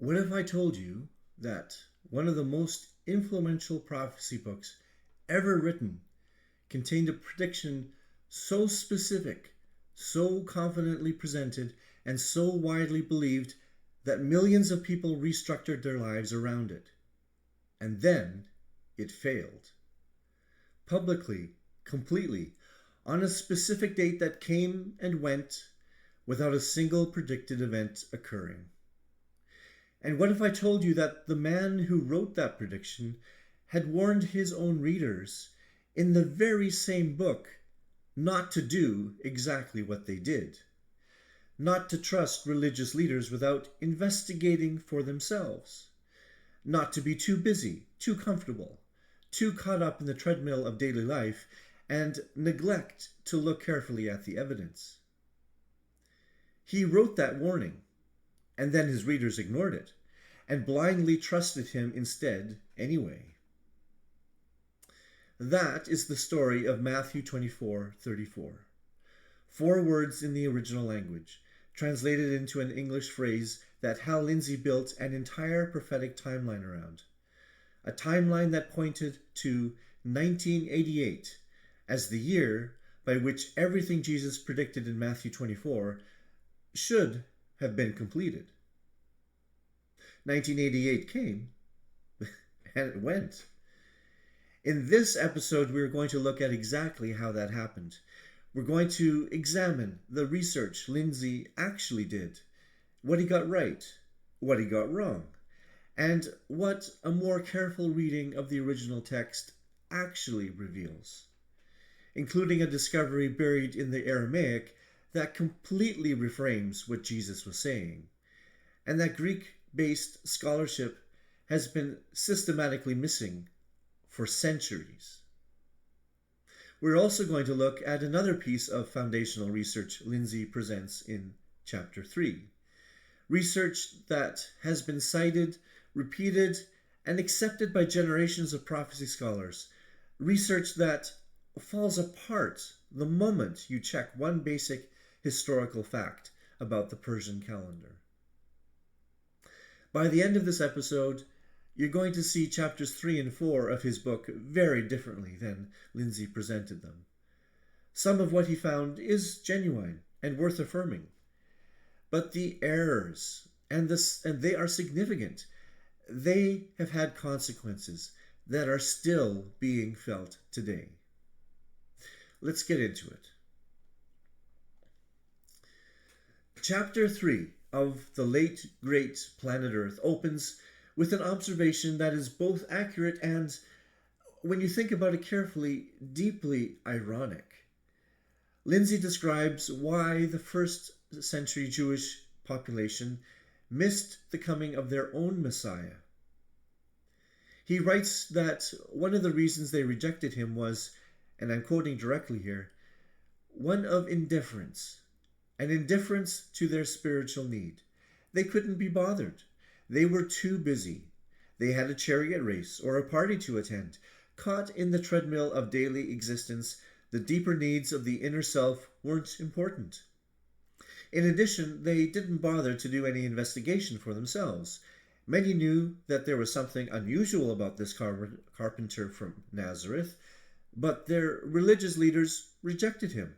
What if I told you that one of the most influential prophecy books ever written contained a prediction so specific, so confidently presented, and so widely believed that millions of people restructured their lives around it? And then it failed. Publicly, completely, on a specific date that came and went without a single predicted event occurring. And what if I told you that the man who wrote that prediction had warned his own readers in the very same book not to do exactly what they did, not to trust religious leaders without investigating for themselves, not to be too busy, too comfortable, too caught up in the treadmill of daily life, and neglect to look carefully at the evidence? He wrote that warning, and then his readers ignored it and blindly trusted him instead anyway. That is the story of Matthew 24:34. 4 words in the original language, translated into an English phrase that Hal Lindsey built an entire prophetic timeline around. A timeline that pointed to 1988 as the year by which everything Jesus predicted in Matthew 24 should have been completed. 1988 came, and it went. In this episode, we're going to look at exactly how that happened. We're going to examine the research Lindsey actually did, what he got right, what he got wrong, and what a more careful reading of the original text actually reveals, including a discovery buried in the Aramaic that completely reframes what Jesus was saying, and that Greek-based scholarship has been systematically missing for centuries. We're also going to look at another piece of foundational research Lindsey presents in Chapter 3. Research that has been cited, repeated, and accepted by generations of prophecy scholars. Research that falls apart the moment you check one basic historical fact about the Persian calendar. By the end of this episode, you're going to see chapters 3 and 4 of his book very differently than Lindsey presented them. Some of what he found is genuine and worth affirming, but the errors, and they are significant, they have had consequences that are still being felt today. Let's get into it. Chapter 3 of The Late Great Planet Earth opens with an observation that is both accurate and, when you think about it carefully, deeply ironic. Lindsey describes why the first century Jewish population missed the coming of their own Messiah. He writes that one of the reasons they rejected him was, and I'm quoting directly here, one of indifference, an indifference to their spiritual need. They couldn't be bothered. They were too busy. They had a chariot race or a party to attend. Caught in the treadmill of daily existence, the deeper needs of the inner self weren't important. In addition, they didn't bother to do any investigation for themselves. Many knew that there was something unusual about this carpenter from Nazareth, but their religious leaders rejected him,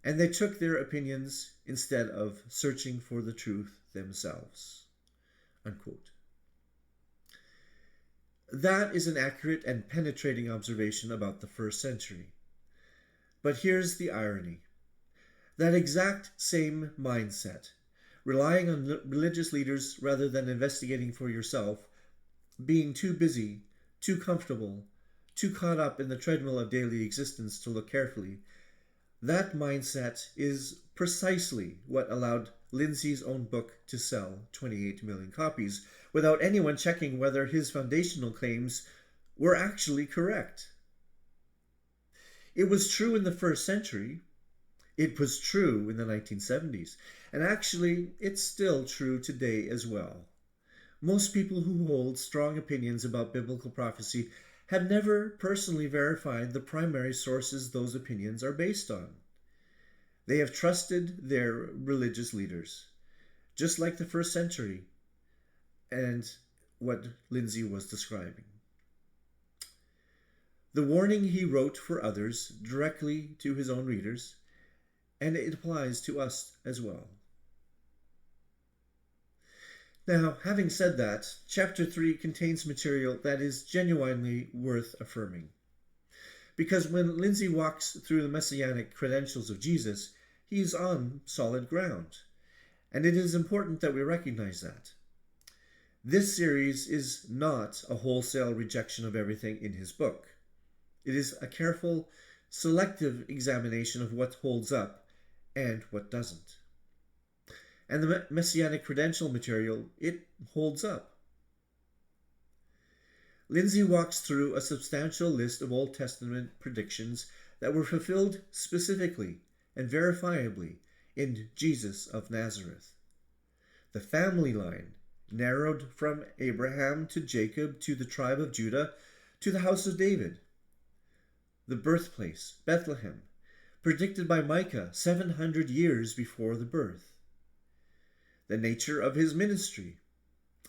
and they took their opinions instead of searching for the truth themselves. Unquote. That is an accurate and penetrating observation about the first century. But here's the irony. That exact same mindset, relying on religious leaders rather than investigating for yourself, being too busy, too comfortable, too caught up in the treadmill of daily existence to look carefully, that mindset is precisely what allowed Lindsey's own book to sell 28 million copies without anyone checking whether his foundational claims were actually correct. It was true in the first century. It was true in the 1970s. And actually, it's still true today as well. Most people who hold strong opinions about biblical prophecy have never personally verified the primary sources those opinions are based on. They have trusted their religious leaders. Just like the first century, and what Lindsey was describing. The warning he wrote for others directly to his own readers, and it applies to us as well. Now, having said that, chapter 3 contains material that is genuinely worth affirming. Because when Lindsey walks through the messianic credentials of Jesus, he is on solid ground. And it is important that we recognize that. This series is not a wholesale rejection of everything in his book. It is a careful, selective examination of what holds up and what doesn't. And the messianic credential material, it holds up. Lindsey walks through a substantial list of Old Testament predictions that were fulfilled specifically and verifiably in Jesus of Nazareth. The family line, narrowed from Abraham to Jacob to the tribe of Judah to the house of David. The birthplace, Bethlehem, predicted by Micah 700 years before the birth. The nature of his ministry,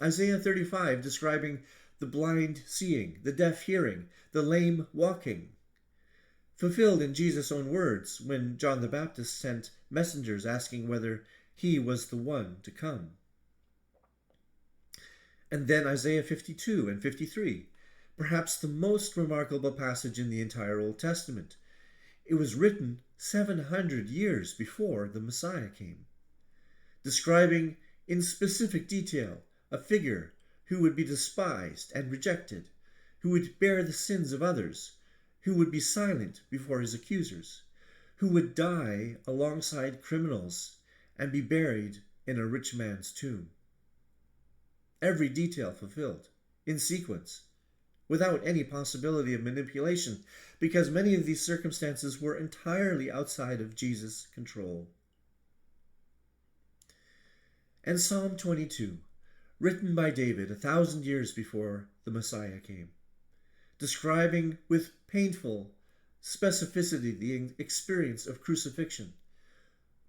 Isaiah 35 describing the blind seeing, the deaf hearing, the lame walking. Fulfilled in Jesus' own words when John the Baptist sent messengers asking whether he was the one to come. And then Isaiah 52 and 53, perhaps the most remarkable passage in the entire Old Testament. It was written 700 years before the Messiah came, describing in specific detail a figure who would be despised and rejected, who would bear the sins of others, who would be silent before his accusers, who would die alongside criminals and be buried in a rich man's tomb. Every detail fulfilled, in sequence, without any possibility of manipulation, because many of these circumstances were entirely outside of Jesus' control. And Psalm 22, written by David 1,000 years before the Messiah came, describing with painful specificity the experience of crucifixion,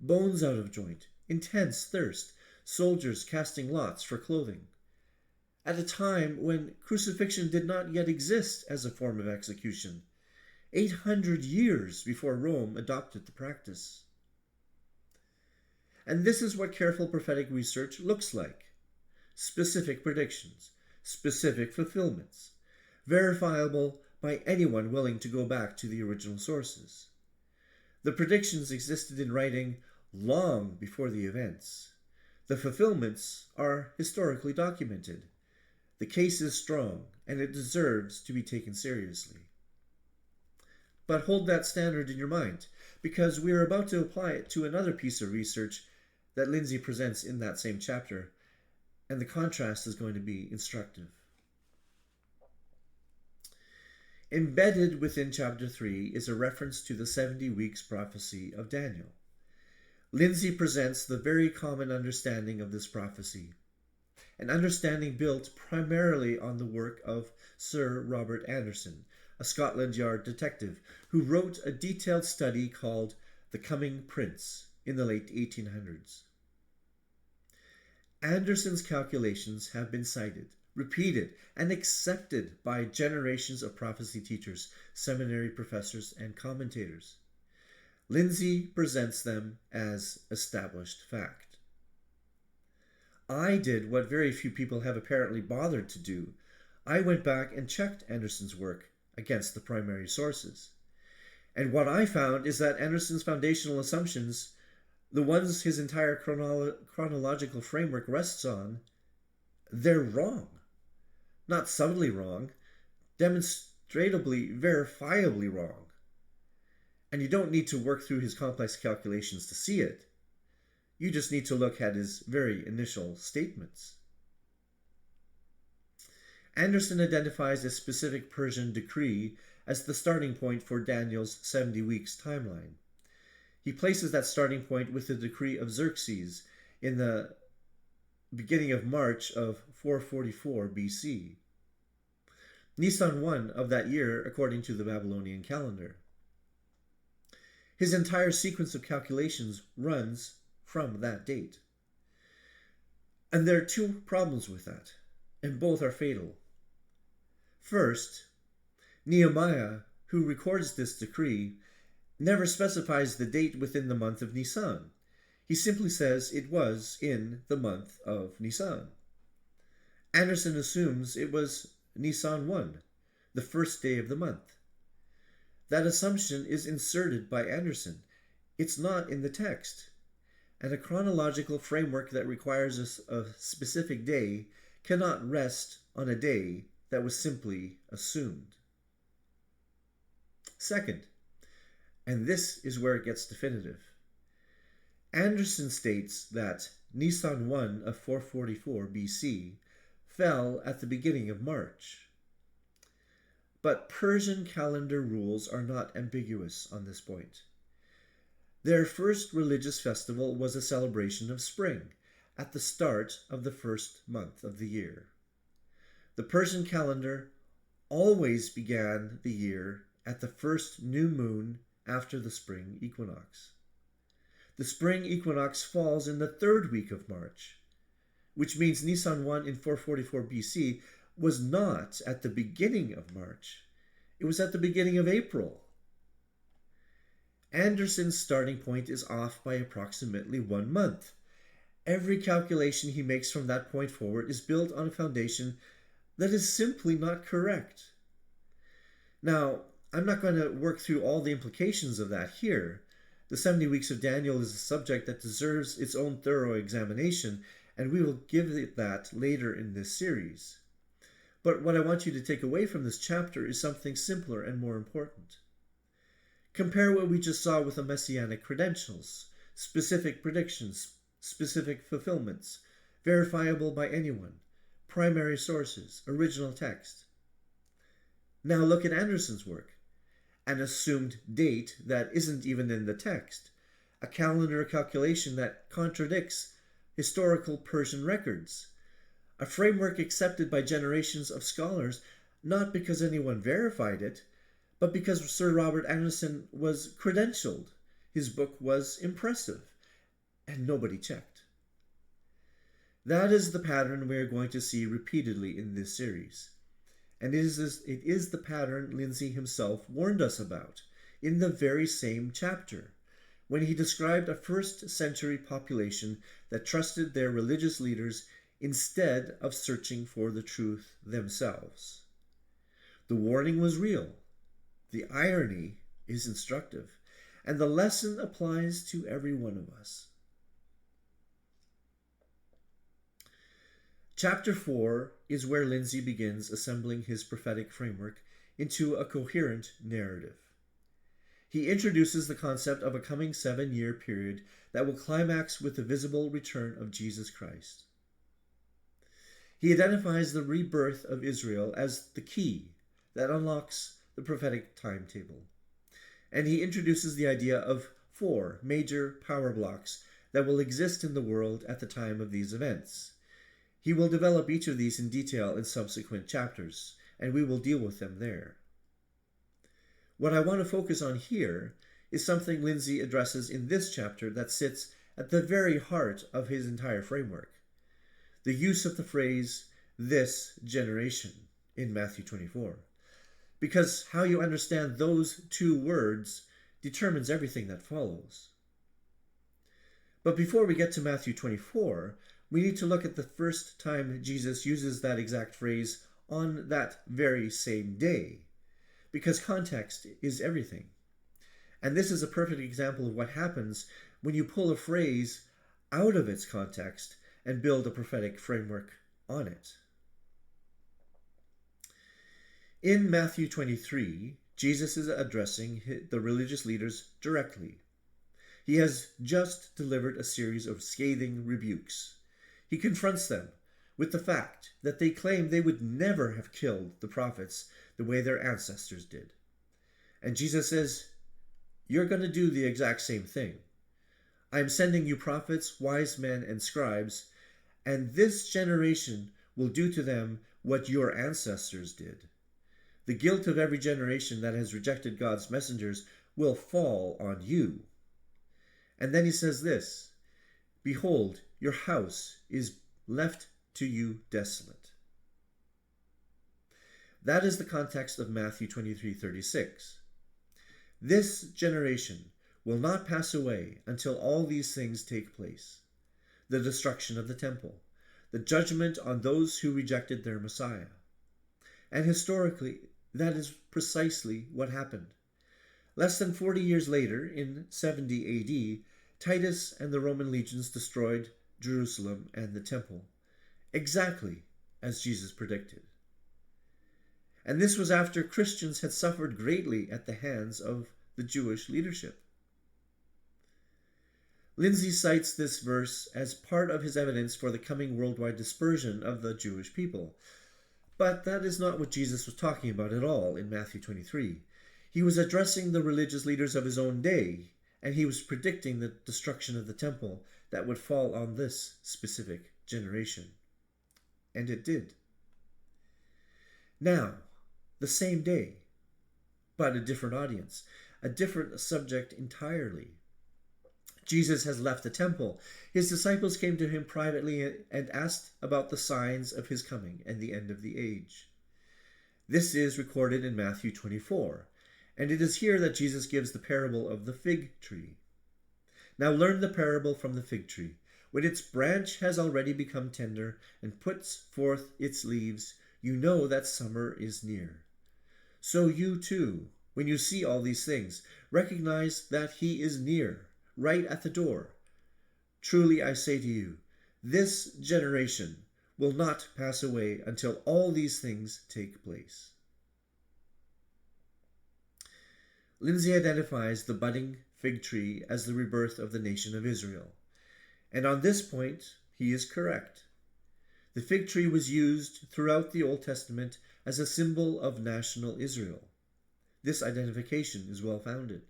bones out of joint, intense thirst, soldiers casting lots for clothing, at a time when crucifixion did not yet exist as a form of execution, 800 years before Rome adopted the practice. And this is what careful prophetic research looks like. Specific predictions, specific fulfillments, verifiable by anyone willing to go back to the original sources. The predictions existed in writing long before the events. The fulfillments are historically documented. The case is strong, and it deserves to be taken seriously. But hold that standard in your mind, because we are about to apply it to another piece of research that Lindsey presents in that same chapter, and the contrast is going to be instructive. Embedded within chapter 3 is a reference to the 70 weeks prophecy of Daniel. Lindsey presents the very common understanding of this prophecy, an understanding built primarily on the work of Sir Robert Anderson, a Scotland Yard detective who wrote a detailed study called The Coming Prince in the late 1800s. Anderson's calculations have been cited, repeated, and accepted by generations of prophecy teachers, seminary professors, and commentators. Lindsey presents them as established fact. I did what very few people have apparently bothered to do. I went back and checked Anderson's work against the primary sources. And what I found is that Anderson's foundational assumptions, the ones his entire chronological framework rests on, they're wrong. Not subtly wrong, demonstrably, verifiably wrong. And you don't need to work through his complex calculations to see it. You just need to look at his very initial statements. Anderson identifies a specific Persian decree as the starting point for Daniel's 70 weeks timeline. He places that starting point with the decree of Xerxes in the beginning of March of 444 BC, Nisan 1 of that year according to the Babylonian calendar. His entire sequence of calculations runs from that date. And there are two problems with that. and both are fatal. First, Nehemiah, who records this decree, never specifies the date within the month of Nisan. He simply says it was in the month of Nisan. Anderson assumes it was Nisan 1, the first day of the month. That assumption is inserted by Anderson. It's not in the text. And a chronological framework that requires a specific day cannot rest on a day that was simply assumed. Second, and this is where it gets definitive, Anderson states that Nisan 1 of 444 BC fell at the beginning of March. But Persian calendar rules are not ambiguous on this point. Their first religious festival was a celebration of spring at the start of the first month of the year. The Persian calendar always began the year at the first new moon after the spring equinox. The spring equinox falls in the third week of March, which means Nisan 1 in 444 BC was not at the beginning of March. It was at the beginning of April. Anderson's starting point is off by approximately 1 month. Every calculation he makes from that point forward is built on a foundation that is simply not correct. Now, I'm not going to work through all the implications of that here. The 70 weeks of Daniel is a subject that deserves its own thorough examination, and we will give it that later in this series. But what I want you to take away from this chapter is something simpler and more important. Compare what we just saw with the messianic credentials, specific predictions, specific fulfillments, verifiable by anyone, primary sources, original text. Now look at Anderson's work, an assumed date that isn't even in the text, a calendar calculation that contradicts historical Persian records, a framework accepted by generations of scholars not because anyone verified it, but because Sir Robert Anderson was credentialed. His book was impressive, and nobody checked. That is the pattern we are going to see repeatedly in this series. And it is the pattern Lindsey himself warned us about in the very same chapter, when he described a first-century population that trusted their religious leaders instead of searching for the truth themselves. The warning was real. The irony is instructive, and the lesson applies to every one of us. Chapter 4 is where Lindsey begins assembling his prophetic framework into a coherent narrative. He introduces the concept of a coming 7-year period that will climax with the visible return of Jesus Christ. He identifies the rebirth of Israel as the key that unlocks the prophetic timetable. And he introduces the idea of 4 major power blocks that will exist in the world at the time of these events. He will develop each of these in detail in subsequent chapters, and we will deal with them there. What I want to focus on here is something Lindsey addresses in this chapter that sits at the very heart of his entire framework: the use of the phrase, "this generation," in Matthew 24. Because how you understand those 2 words determines everything that follows. But before we get to Matthew 24, we need to look at the first time Jesus uses that exact phrase on that very same day, because context is everything. And this is a perfect example of what happens when you pull a phrase out of its context and build a prophetic framework on it. In Matthew 23, Jesus is addressing the religious leaders directly. He has just delivered a series of scathing rebukes. He confronts them with the fact that they claim they would never have killed the prophets the way their ancestors did. And Jesus says, "You're going to do the exact same thing. I'm sending you prophets, wise men, and scribes, and this generation will do to them what your ancestors did. The guilt of every generation that has rejected God's messengers will fall on you." And then he says this, "Behold, your house is left to you desolate." That is the context of Matthew 23:36. This generation will not pass away until all these things take place: the destruction of the temple, the judgment on those who rejected their Messiah. And historically, that is precisely what happened. Less than 40 years later, in 70 AD, Titus and the Roman legions destroyed Jerusalem and the temple, exactly as Jesus predicted. And this was after Christians had suffered greatly at the hands of the Jewish leadership. Lindsey cites this verse as part of his evidence for the coming worldwide dispersion of the Jewish people. But that is not what Jesus was talking about at all in Matthew 23. He was addressing the religious leaders of his own day, and he was predicting the destruction of the temple that would fall on this specific generation. And it did. Now, the same day, but a different audience, a different subject entirely. Jesus has left the temple. His disciples came to him privately and asked about the signs of his coming and the end of the age. This is recorded in Matthew 24, and it is here that Jesus gives the parable of the fig tree. Now learn the parable from the fig tree. When its branch has already become tender and puts forth its leaves, you know that summer is near. So you too, when you see all these things, recognize that he is near, right at the door. Truly I say to you, this generation will not pass away until all these things take place. Lindsey identifies the budding fig tree as the rebirth of the nation of Israel. And on this point, he is correct. The fig tree was used throughout the Old Testament as a symbol of national Israel. This identification is well founded.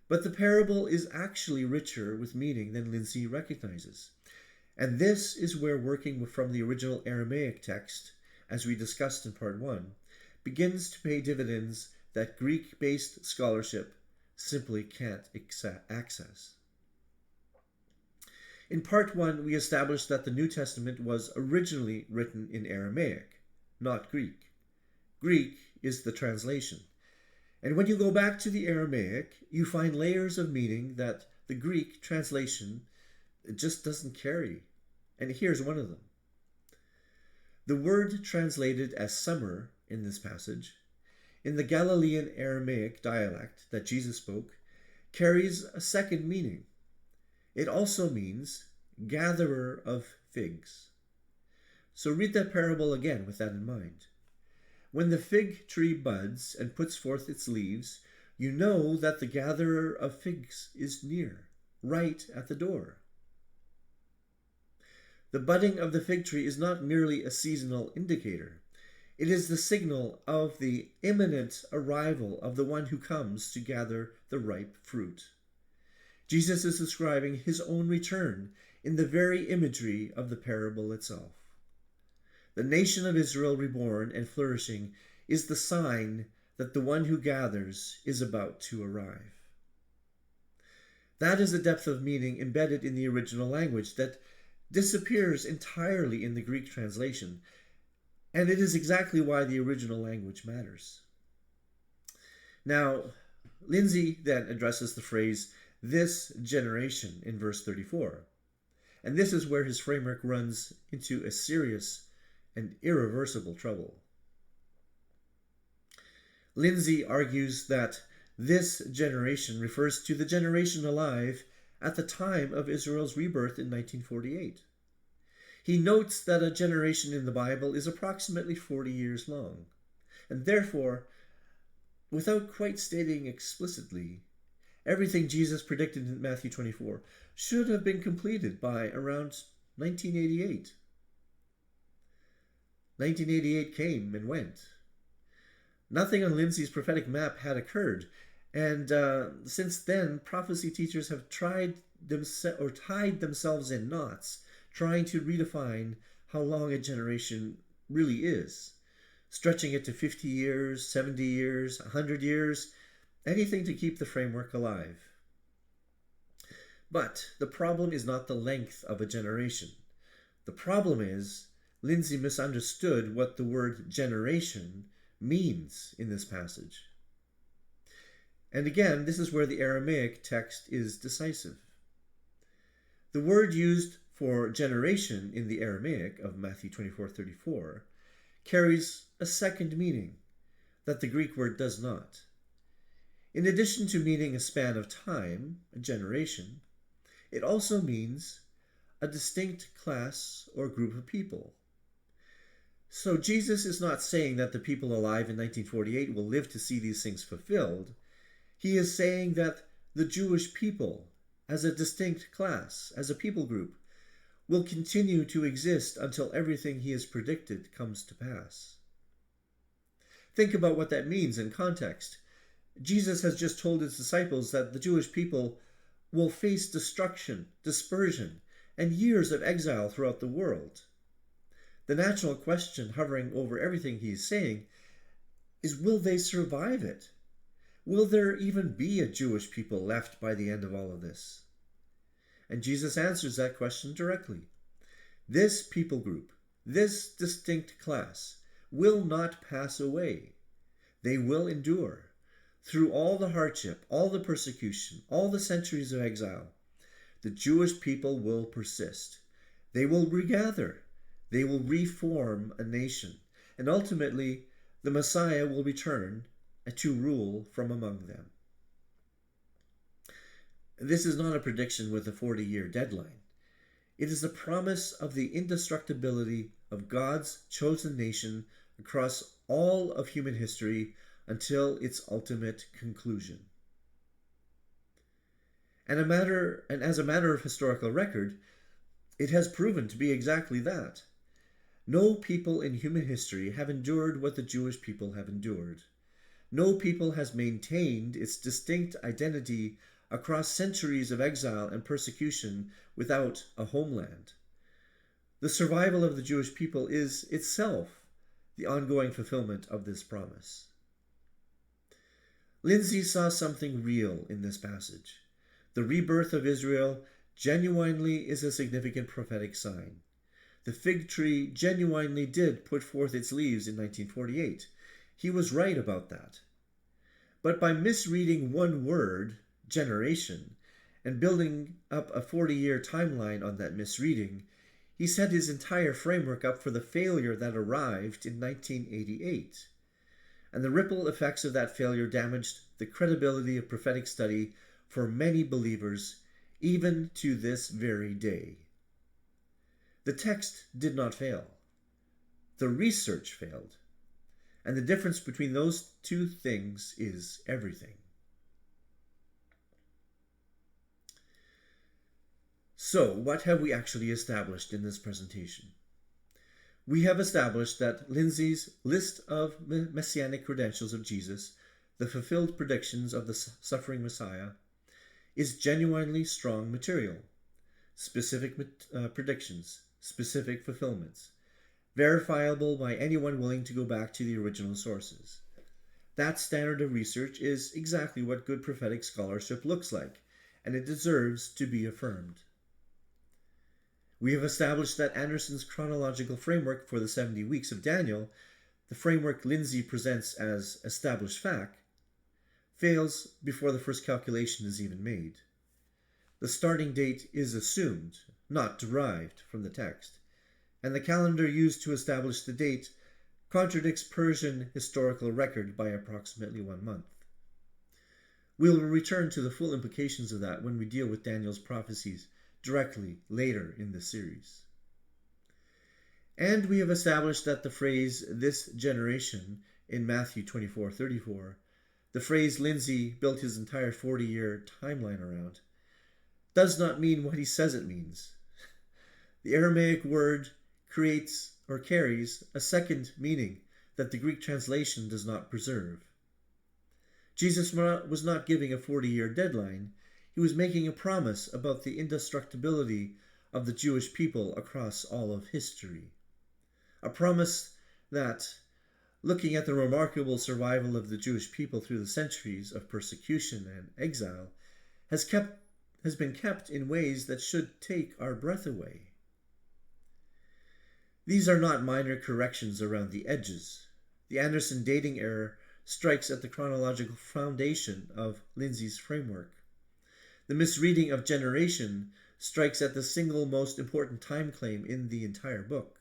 But the parable is actually richer with meaning than Lindsey recognizes. And this is where working from the original Aramaic text, as we discussed in part 1, begins to pay dividends that Greek-based scholarship simply can't access. In part 1, we established that the New Testament was originally written in Aramaic, not Greek. Greek is the translation. And when you go back to the Aramaic, you find layers of meaning that the Greek translation just doesn't carry. And here's one of them. The word translated as summer in this passage, in the Galilean Aramaic dialect that Jesus spoke, carries a second meaning. It also means gatherer of figs. So read that parable again with that in mind. When the fig tree buds and puts forth its leaves, you know that the gatherer of figs is near, right at the door. The budding of the fig tree is not merely a seasonal indicator. It is the signal of the imminent arrival of the one who comes to gather the ripe fruit. Jesus is describing his own return in the very imagery of the parable itself. The nation of Israel reborn and flourishing is the sign that the one who gathers is about to arrive. That is a depth of meaning embedded in the original language that disappears entirely in the Greek translation, and it is exactly why the original language matters. Now, Lindsey then addresses the phrase, this generation, in verse 34. And this is where his framework runs into a serious and irreversible trouble. Lindsey argues that this generation refers to the generation alive at the time of Israel's rebirth in 1948. He notes that a generation in the Bible is approximately 40 years long, and therefore, without quite stating explicitly, everything Jesus predicted in Matthew 24 should have been completed by around 1988. 1988 came and went. Nothing on Lindsey's prophetic map had occurred, and since then, prophecy teachers have tied themselves in knots, trying to redefine how long a generation really is, stretching it to 50 years, 70 years, 100 years, anything to keep the framework alive. But the problem is not the length of a generation. The problem is Lindsey misunderstood what the word generation means in this passage. And again, this is where the Aramaic text is decisive. The word used for generation in the Aramaic of Matthew 24:34 carries a second meaning that the Greek word does not. In addition to meaning a span of time, a generation, it also means a distinct class or group of people. So Jesus is not saying that the people alive in 1948 will live to see these things fulfilled. He is saying that the Jewish people, as a distinct class, as a people group, will continue to exist until everything he has predicted comes to pass. Think about what that means in context. Jesus has just told his disciples that the Jewish people will face destruction, dispersion, and years of exile throughout the world. The natural question hovering over everything he is saying is, will they survive it? Will there even be a Jewish people left by the end of all of this? And Jesus answers that question directly. This people group, this distinct class, will not pass away. They will endure. Through all the hardship, all the persecution, all the centuries of exile, the Jewish people will persist. They will regather. They will reform a nation. And ultimately, the Messiah will return to rule from among them. This is not a prediction with a 40-year deadline. It is a promise of the indestructibility of God's chosen nation across all of human history until its ultimate conclusion. And as a matter of historical record, it has proven to be exactly that. No people in human history have endured what the Jewish people have endured. No people has maintained its distinct identity across centuries of exile and persecution without a homeland. The survival of the Jewish people is itself the ongoing fulfillment of this promise. Lindsey saw something real in this passage. The rebirth of Israel genuinely is a significant prophetic sign. The fig tree genuinely did put forth its leaves in 1948. He was right about that. But by misreading one word, generation, and building up a 40-year timeline on that misreading, he set his entire framework up for the failure that arrived in 1988. And the ripple effects of that failure damaged the credibility of prophetic study for many believers, even to this very day. The text did not fail. The research failed. And the difference between those two things is everything. So, what have we actually established in this presentation? We have established that Lindsey's list of messianic credentials of Jesus, the fulfilled predictions of the suffering Messiah, is genuinely strong material. Specific predictions, specific fulfillments, verifiable by anyone willing to go back to the original sources. That standard of research is exactly what good prophetic scholarship looks like, and it deserves to be affirmed. We have established that Anderson's chronological framework for the 70 weeks of Daniel, the framework Lindsey presents as established fact, fails before the first calculation is even made. The starting date is assumed, not derived from the text, and the calendar used to establish the date contradicts Persian historical record by approximately 1 month. We will return to the full implications of that when we deal with Daniel's prophecies directly later in the series. And we have established that the phrase, this generation, in Matthew 24:34, the phrase Lindsey built his entire 40-year timeline around, does not mean what he says it means. The Aramaic word creates or carries a second meaning that the Greek translation does not preserve. Jesus was not giving a 40-year deadline. He was making a promise about the indestructibility of the Jewish people across all of history. A promise that, looking at the remarkable survival of the Jewish people through the centuries of persecution and exile, has been kept in ways that should take our breath away. These are not minor corrections around the edges. The Anderson dating error strikes at the chronological foundation of Lindsey's framework. The misreading of generation strikes at the single most important time claim in the entire book.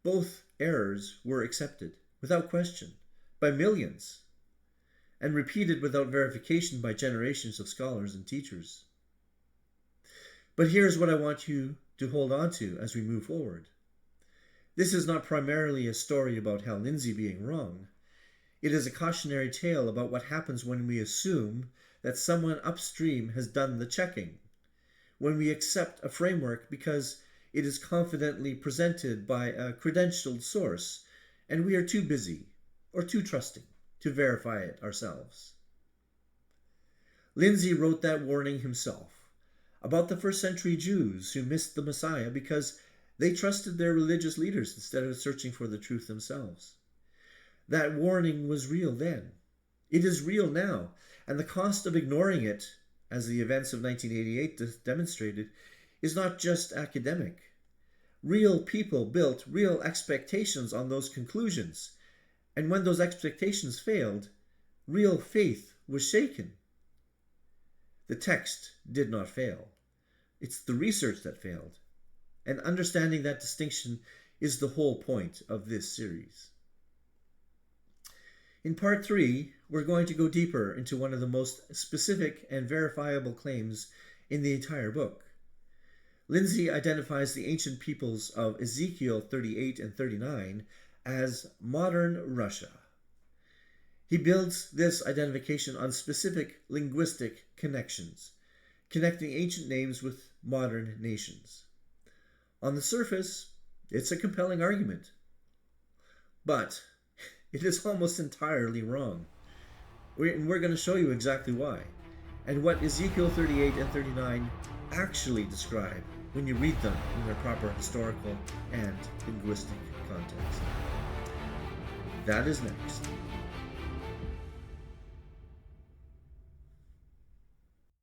Both errors were accepted, without question, by millions, and repeated without verification by generations of scholars and teachers. But here's what I want you to hold on to as we move forward. This is not primarily a story about Hal Lindsey being wrong. It is a cautionary tale about what happens when we assume that someone upstream has done the checking, when we accept a framework because it is confidently presented by a credentialed source, and we are too busy or too trusting to verify it ourselves. Lindsey wrote that warning himself about the first century Jews who missed the Messiah because they trusted their religious leaders instead of searching for the truth themselves. That warning was real then. It is real now, and the cost of ignoring it, as the events of 1988 demonstrated, is not just academic. Real people built real expectations on those conclusions, and when those expectations failed, real faith was shaken. The text did not fail. It's the research that failed. And understanding that distinction is the whole point of this series. In part 3, we're going to go deeper into one of the most specific and verifiable claims in the entire book. Lindsey identifies the ancient peoples of Ezekiel 38 and 39 as modern Russia. He builds this identification on specific linguistic connections, connecting ancient names with modern nations. On the surface, it's a compelling argument, but it is almost entirely wrong. We're going to show you exactly why, and what Ezekiel 38 and 39 actually describe when you read them in their proper historical and linguistic context. That is next.